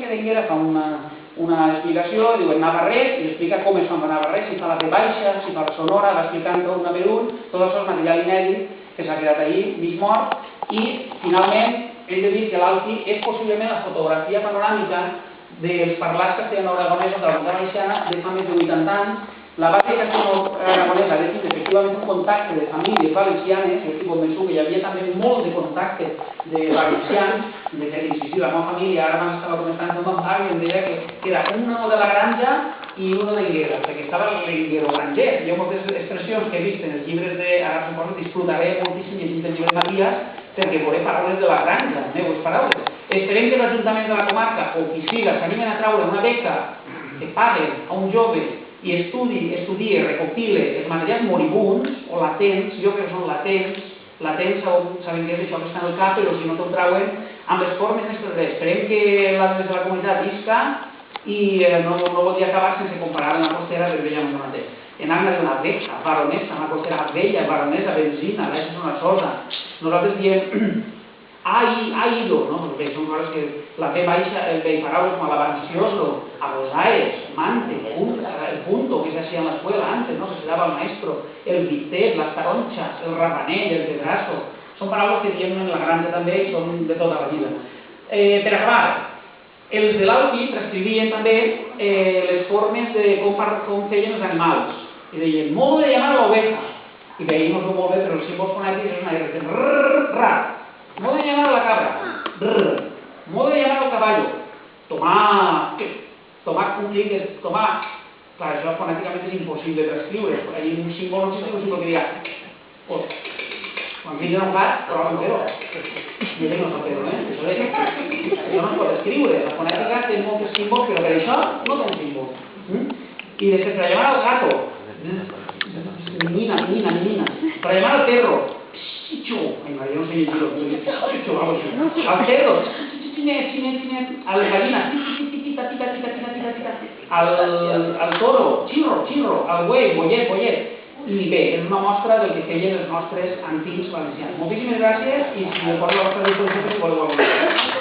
que d'Enguera fa una explicació, diu en Navarrés, i explica com es fa en Navarrés, si fa la T baixa, si fa la sonora, va explicant un per un, tot això és material inèdit que s'ha quedat ahí, mig mort, i finalment hem de dir que l'Alti és possiblement la fotografia panoràmica dels parlats castellano-aragonesos de la Comunitat Valenciana de fa més de 80 anys. La base castellano-aragonesa ha tingut efectivament un contacte de famílies valencianes, jo estic convençut que hi havia també molt de contacte de valencians, de que insistir, la meva família, ara m'estava comentant que el meu avi em deia que era uno de la granja i uno de l'Enguera, perquè estava l'Enguero granger. Hi ha moltes expressions que he vist en els llibres de... Ara suposo que disfrutaré moltíssim llegint el llibre de Matías, perquè veuré paraules de la granja, meues paraules. Esperem que l'Ajuntament de la comarca, o qui siga, s'animen a traure una beca que paguen a un jove i estudie, recopile els materials moribuns o latents, jo crec que són latents, saben que és això que està en el cap, però si no te'l trauen amb les formes d'extraterrestres. Esperem que des de la comunitat visca i no voldria acabar sense comparar una costera de Bella amb el mateix. En Anna d'una beca, baronesa, una costera bella, baronesa, benzina, això és una cosa. Nosaltres diem ha ido, ¿no? Porque son cosas que la P baixa, el paraules como alabancioso, abosaes, mante, el punto que se hacía en la escuela antes, ¿no? Que se daba al maestro, el bistec, las taronchas, el rapanell, el pedrazo, son paraules que diem en la granja també i són de tota la vida. Per acabar, els de l'Alpi transcrivien també les formes de com feien els animals i deien, modo de llamar a l'oveja, i veiem-ho molt bé, però els símbols fonètics és una R, modo de llamar a la cabra, rrr. Modo de llamar al caballo, tomar un clic de tomar. Clar, això fonèticament és impossible transcriure. Hi ha un símbol, no existe un símbol que diga quan fica un gat, troba un pero. Jo tenc un pero, Això no es pot escriure. La fonètica té molts símbols, però per això no té un símbol. I després, per llamar al gato, menina. Per llamar al perro, Chicho, ay María, no sé decirlo, Chicho, vamos, al cerdo, a las gallinas, al toro, chirro, al buey, bollet, i bé, és una mostra del que feien els nostres antics valencians. Moltíssimes gràcies i si me poso a la vostra disposició si voleu alguna cosa.